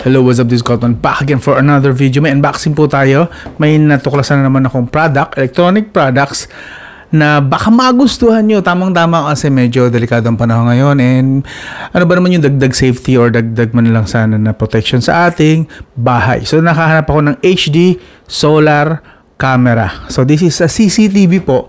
Hello, what's up? This is Cotton back again for another video. May unboxing po tayo. May natuklasan na naman akong electronic products na baka magustuhan nyo. Tamang-tama kasi medyo delikado ang panahon ngayon. And ano ba naman yung dagdag safety or dagdag man lang sana na protection sa ating bahay. So nakahanap ako ng HD solar camera. So this is a CCTV po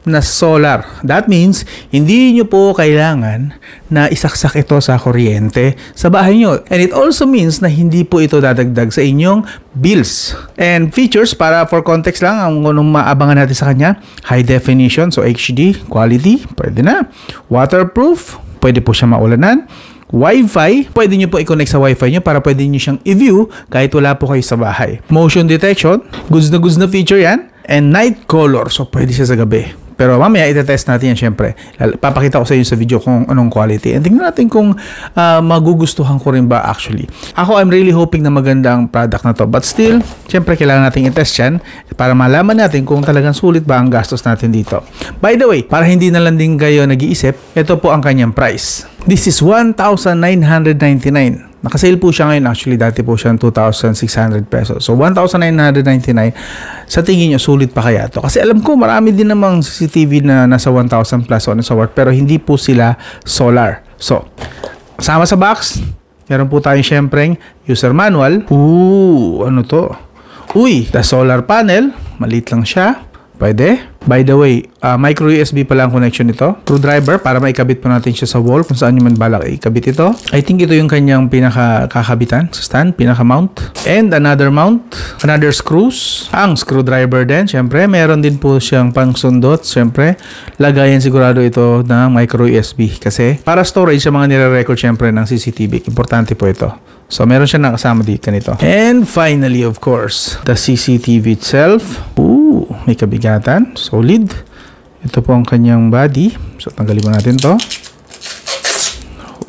na solar. That means, hindi nyo po kailangan na isaksak ito sa kuryente sa bahay nyo. And it also means na hindi po ito dadagdag sa inyong bills. And features, para for context lang, ang unong maabangan natin sa kanya, high definition, so HD, quality, pwede na. Waterproof, pwede po siya maulanan. Wi-Fi, pwede nyo po i-connect sa Wi-Fi nyo para pwede nyo siyang i-view kahit wala po kayo sa bahay. Motion detection, goods na feature yan. And night color, so pwede siya sa gabi. Pero mamaya itetest natin yan syempre. Papakita ko sa inyo sa video kung anong quality. And tingnan natin kung magugustuhan ko rin ba actually. Ako, I'm really hoping na maganda ang product na to. But still, syempre kailangan natin i-test yan para malaman natin kung talagang sulit ba ang gastos natin dito. By the way, para hindi na lang din kayo nag-iisip, ito po ang kanyang price. This is 1,999. Nakasale po siya ngayon. Actually, dati po siya 2,600 pesos. So, 1,999. Sa tingin nyo, sulit pa kaya to? Kasi alam ko, marami din namang CCTV na nasa 1,000 plus o nasa worth. Pero hindi po sila solar. So, kasama sa box, meron po tayong syempreng user manual. Ano to? The solar panel. Maliit lang siya. Pwede. By the way, micro USB pala ang connection nito. Screwdriver para maikabit po natin siya sa wall kung saan nyo man balak ikabit ito. I think ito yung kanyang pinaka-kakabitan sa stand, pinaka-mount. And another mount, another screws. Ang screwdriver din, syempre. Meron din po siyang pangsundot. Syempre, lagayan sigurado ito ng micro USB. Kasi para storage sa mga nire-record syempre ng CCTV. Importante po ito. So, meron siya nakasama dito nito. And finally, of course, the CCTV itself. May kabigatan. Solid. Ito po ang kanyang body. So, tanggalin mo natin to.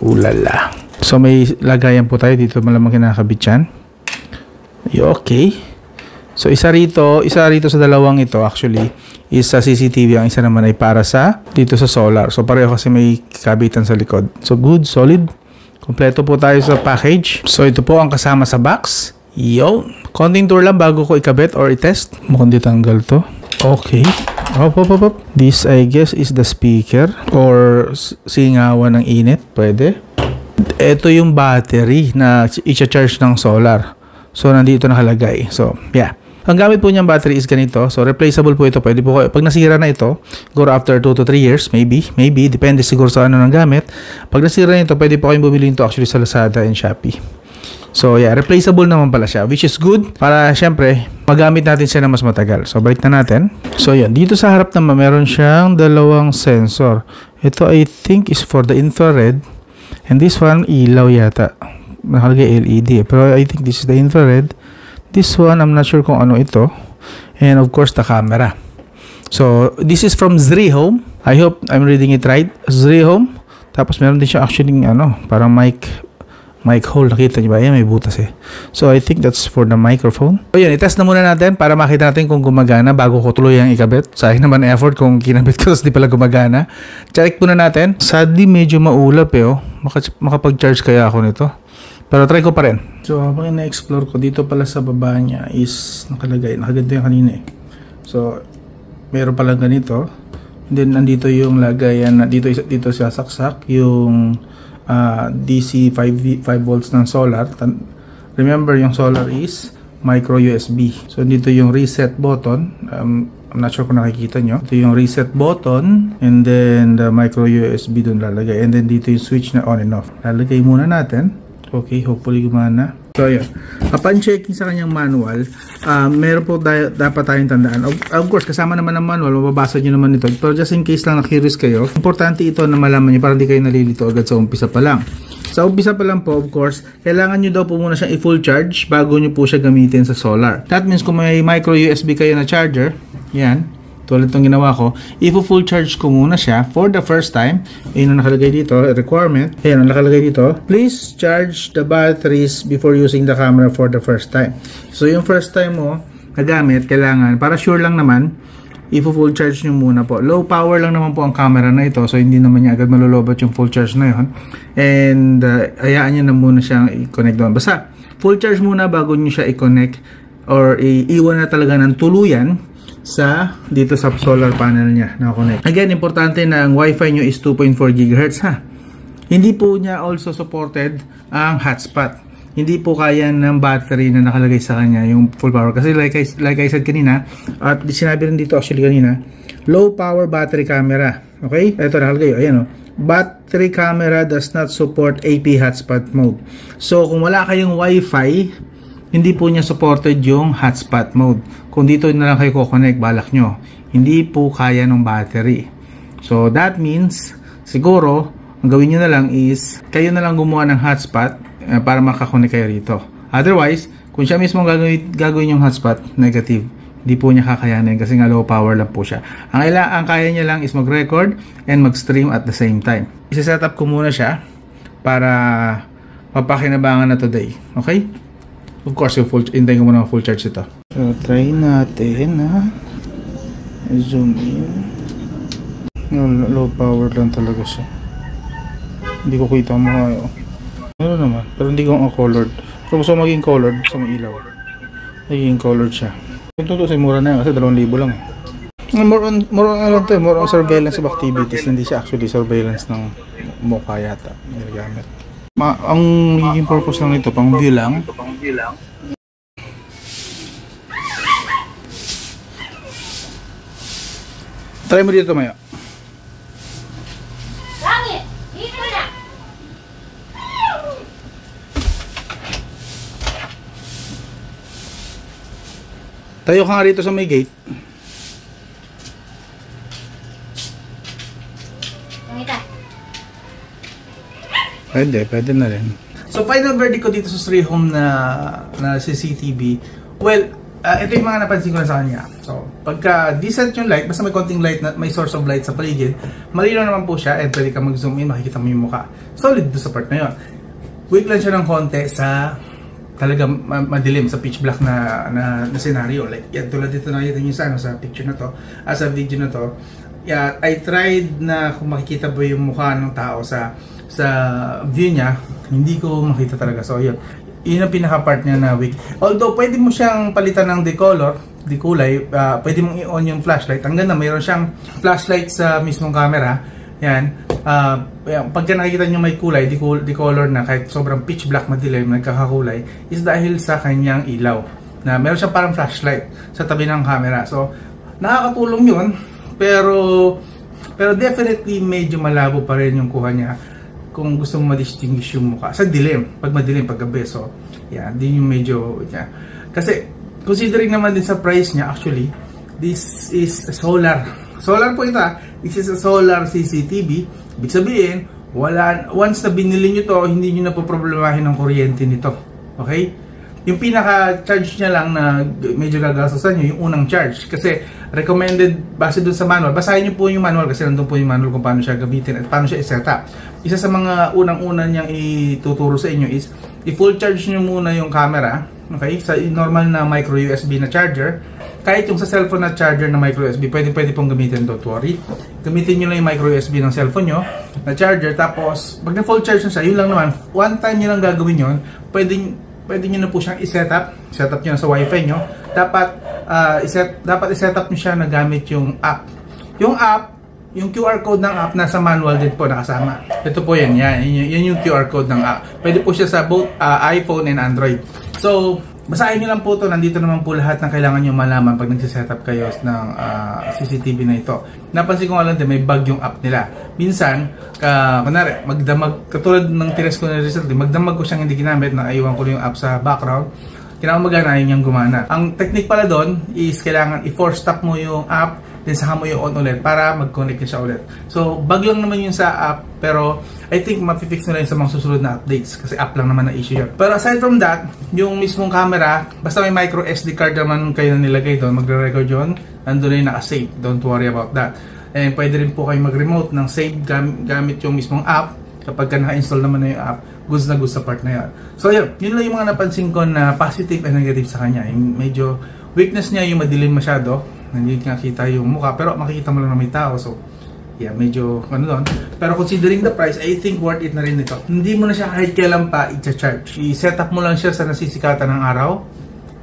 Ulala. So, may lagayan po tayo dito. Malamang kinakabit yan. Okay. So, isa rito sa dalawang ito actually is sa CCTV. Ang isa naman ay para sa dito sa solar. So, pareho kasi may kabitan sa likod. So, good. Solid. Kompleto po tayo sa package. So, ito po ang kasama sa box. Konting tour lang bago ko ikabit or itest. Mukhang ditanggal to. Okay. This, I guess, is the speaker or singawan ng init. Pwede. Ito yung battery na i-charge ng solar. So, nandito nakalagay. So, yeah. Ang gamit po niyang battery is ganito. So, replaceable po ito. Pwede po, pag nasira na ito, siguro after 2 to 3 years, maybe, depende siguro sa ano ng gamit. Pag nasira na ito, pwede po kayong bumili ito actually sa Lazada and Shopee. So, yeah, replaceable naman pala siya, which is good para, syempre, magamit natin siya na mas matagal. So, balik na natin. So, yan. Dito sa harap naman, meron siyang dalawang sensor. Ito, I think, is for the infrared. And this one, ilaw yata. Nakalagay LED. Pero I think this is the infrared. This one, I'm not sure kung ano ito. And of course, the camera. So, this is from Zrihome. I hope I'm reading it right. Zrihome. Tapos, meron din siya actually, parang mic hole. Nakita niyo ba? Ayan, may butas eh. So, I think that's for the microphone. So, yun. I-test na muna natin para makita natin kung gumagana bago ko tuloy ang ikabit. Sayang naman effort kung kinabit ko tapos di pala gumagana. Check muna natin. Sadly, medyo maulap eh. Makapag-charge kaya ako nito. Pero try ko pa rin. So, habang ina-explore ko, dito pala sa baba niya is nakaganto yung kanina eh. So, meron pala ganito. And then, nandito yung lagayan, dito siya saksak, yung DC 5 volts ng solar. Remember, yung solar is micro USB. So, dito yung reset button. I'm not sure kung nakikita nyo. Ito yung reset button. And then, the micro USB dun lalagay. And then, dito yung switch na on and off. Lalagay muna natin. Okay, hopefully gumana. So, yun. Upon checking sa kanyang manual, meron po dapat tayong tandaan. Of course, kasama naman ng manual, mababasa nyo naman ito. Pero just in case lang na-curious kayo, importante ito na malaman nyo para hindi kayo nalilito agad sa umpisa pa lang. Sa umpisa pa lang po, of course, kailangan nyo daw po muna siyang i-full charge bago nyo po siya gamitin sa solar. That means kung may micro USB kayo na charger, yan, tulad itong ginawa ko, i-full charge ko muna siya for the first time. Ayun ang nakalagay dito, requirement. Ayun ang nakalagay dito. Please charge the batteries before using the camera for the first time. So, yung first time mo nagamit, kailangan, para sure lang naman, i-full charge nyo muna po. Low power lang naman po ang camera na ito. So, hindi naman niya agad malulobot yung full charge na yun. And, hayaan nyo na muna siyang i-connect doon. Basta, full charge muna bago nyo siya i-connect or iiwan na talaga ng tuluyan sa dito sa solar panel niya na connect. Again, importante na ang Wi-Fi nyo is 2.4 GHz ha. Hindi po niya also supported ang hotspot. Hindi po kaya ng battery na nakalagay sa kanya yung full power. Kasi like I said kanina, at sinabi rin dito actually kanina, low power battery camera. Okay? Ito nakalagay. Ayan o. Battery camera does not support AP hotspot mode. So, kung wala kayong Wi-Fi, hindi po niya supported yung hotspot mode. Kung dito na lang kayo kukonect, balak nyo. Hindi po kaya ng battery. So, that means, siguro, ang gawin nyo na lang is, kayo na lang gumawa ng hotspot para makakonect kayo rito. Otherwise, kung siya mismo gagawin yung hotspot, negative. Hindi po niya kakayanin kasi nga low power lang po siya. Ang kaya niya lang is mag-record and mag-stream at the same time. Isa-set up ko muna siya para mapakinabangan na today. Okay? Of course, hintayin ko muna full charge ito. So, try natin na zoom in. Low power lang talaga siya. Hindi ko kita mo kayo. Ano naman, pero hindi ko ang colored. Kung gusto maging colored, gusto may ilaw. Magiging colored siya. Kung tutusin, mura na yan kasi 2,000 lang eh. More on surveillance of activities. Hindi siya actually surveillance ng mukha yata. Ginagamit. Ang magiging purpose lang ito, pang view lang. Try mo dito Maya. Tayo ka nga rito sa may gate. Pwede na rin. So final verdict ko dito sa Sri Home na CCTV. Well, ito yung mga napansin ko na sa kanya. So, pagka decent yung light, basta may konting light, may source of light sa paligid, malinaw naman po siya, and pwede ka mag-zoom in, makikita mo yung mukha. Solid doon sa part na yun. Weak lang siya ng konti sa talaga madilim sa pitch black na scenario. Like, yan, tulad dito nakita nyo sa picture na to, sa video na to. Yeah, I tried na kung makikita ba yung mukha ng tao sa view niya, hindi ko makita talaga. So, yun ang pinaka-part niya na weak. Although, pwede mo siyang palitan ng dekulay, pwede mong i-on yung flashlight. Ang ganda, mayroon siyang flashlight sa mismong camera. Yan. Pagka nakikita nyo may kulay, decolor na, kahit sobrang pitch black madilim, nagkakakulay, is dahil sa kanyang ilaw. Na meron siyang parang flashlight sa tabi ng camera. So, nakakatulong yun, pero definitely medyo malabo pa rin yung kuha niya kung gusto mo ma-distinguish yung mukha. Sa dilim, pag madilim, pag gabi. So, yeah, din yung medyo, yeah. Kasi, considering naman din sa price niya, actually, this is solar. Solar po ito. This is a solar CCTV. Ibig sabihin, once na binili nyo to, hindi nyo na po problemahin ng kuryente nito. Okay? Yung pinaka-charge niya lang na medyo gagastosan nyo, yung unang charge. Kasi recommended, base dun sa manual, basahin nyo po yung manual kasi nandun po yung manual kung paano siya gamitin at paano siya i-set up. Isa sa mga unang-una niyang ituturo sa inyo is, i-full charge nyo muna yung camera, okay? Sa normal na micro USB na charger. Kahit yung sa cellphone na charger na micro USB, pwede pong gamitin, don't worry. Gamitin nyo lang yung micro USB ng cellphone nyo na charger, tapos pag na-full charge na siya, yun lang naman, one time nyo lang gagawin yun, pwede nyo na po siyang i-set up nyo na sa wifi nyo. Dapat i-set up nyo siya na gamit yung app. Yung QR code ng app nasa manual din po nakasama. Ito po yan yung QR code ng app. Pwede po siya sa both iPhone and Android. So, basahin nyo lang po ito. Nandito naman po lahat ng kailangan nyo malaman pag nagsiset up kayo ng CCTV na ito. Napansin ko nga lang din, may bug yung app nila. Minsan, kunwari, katulad ng tires ko na result, magdamag ko siyang hindi ginamit, naiwan ko yung app sa background. Kinamagana yung gumana. Ang technique pala doon is kailangan i-force stop mo yung app, then saka mo yung on ulit para mag-connect siya ulit. So, bug lang naman yun sa app, pero I think mapifix na rin sa mga susunod na updates kasi app lang naman na issue yun. Pero aside from that, yung mismong camera, basta may micro SD card naman kayo na nilagay doon, magre-record yun, nandun na yung naka-save. Don't worry about that. And pwede rin po kayo mag-remote ng save gamit yung mismong app. Kapag naka-install naman na yung app, goods na goods sa part na yun. So yun lang yung mga napansin ko na positive and negative sa kanya. Yung medyo weakness niya yung madilim masyado, hindi nakita yung mukha, pero makikita mo lang na may tao. So Yeah, medyo ano doon. Pero considering the price, I think worth it na rin ito. Hindi mo na siya kahit kailan pa i-charge. I-set up mo lang siya sa nasisikatan ng araw.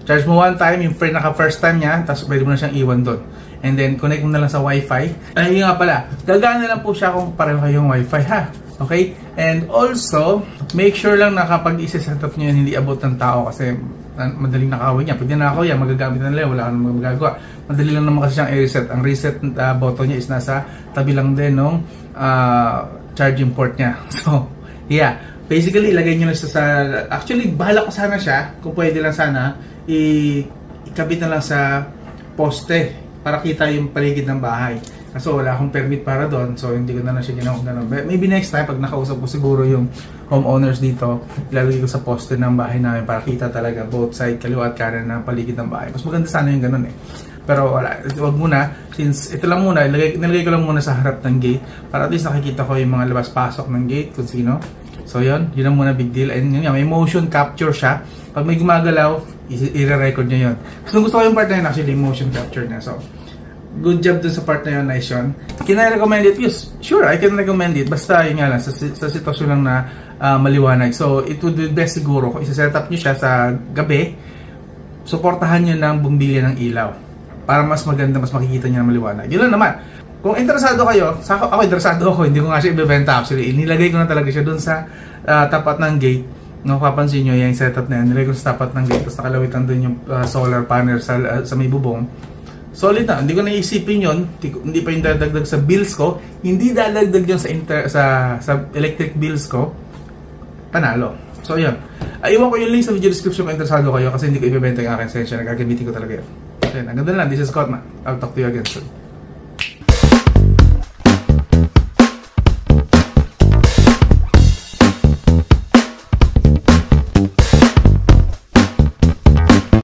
Charge mo one time, yung first time niya, tapos pwede mo na siyang iwan doon. And then, connect mo na lang sa Wi-Fi. Ay, nga pala, gagana lang po siya kung pareho kayong Wi-Fi, ha? Okay? And also, make sure lang na kapag isa-set up nyo yun, hindi abot ng tao kasi madaling nakawin niya. Pag nanakaw yan, magagamit na nila, wala ka naman magagawa. Madali lang naman kasi siyang i-reset. Ang reset button niya is nasa tabi lang din ng charging port niya. So, yeah. Basically, ilagay nyo na siya sa... Actually, bahala ko sana siya. Kung pwede lang sana, ikabit na lang sa poste para kita yung paligid ng bahay. Kaso wala akong permit para doon, so hindi ko na lang siya ginawa ganun. Maybe next time, pag nakausap ko siguro yung homeowners dito, ilalagay ko sa poste ng bahay namin para kita talaga both side, kaliwa at kanan ng paligid ng bahay. Mas maganda sana yung ganun eh. Pero wala, wag muna, since ito lang muna, nilagay ko lang muna sa harap ng gate para at least nakikita ko yung mga labas-pasok ng gate kung sino. So yun lang muna, big deal. And yun nga, may motion capture siya. Pag may gumagalaw, i-record niya yun. Gusto ko yung part na yun, actually, motion capture na. So, good job dun sa part na yun, nice yun. Can I recommend it? Yes, sure, I can recommend it. Basta yun nga lang, sa sitwasyon lang na maliwanag. So, it would be best siguro kung isa-set up nyo siya sa gabi, suportahan nyo ng bumbilya ng ilaw. Para mas maganda, mas makikita nyo na maliwanag. Yun lang naman. Kung interesado kayo, ako interesado ako, hindi ko nga siya ibebenta actually. Inilagay ko na talaga siya dun sa tapat ng gate. No, papansin nyo yung setup na yan. Nilagay ko sa tapat ng gate, tapos nakalawitan dun yung solar panel sa may bubong. Solid na. Hindi ko naisipin yun. Hindi pa yung dadagdag sa bills ko. Hindi dadagdag yun sa electric bills ko. Panalo. So, yun. Iwan ko yung link sa video description kung interesado kayo kasi hindi ko ibebenta yung aking sensya. Nagagamitin ko talaga yun. So, yun. Ang ganda lang. This is Scott, man. I'll talk to you again soon.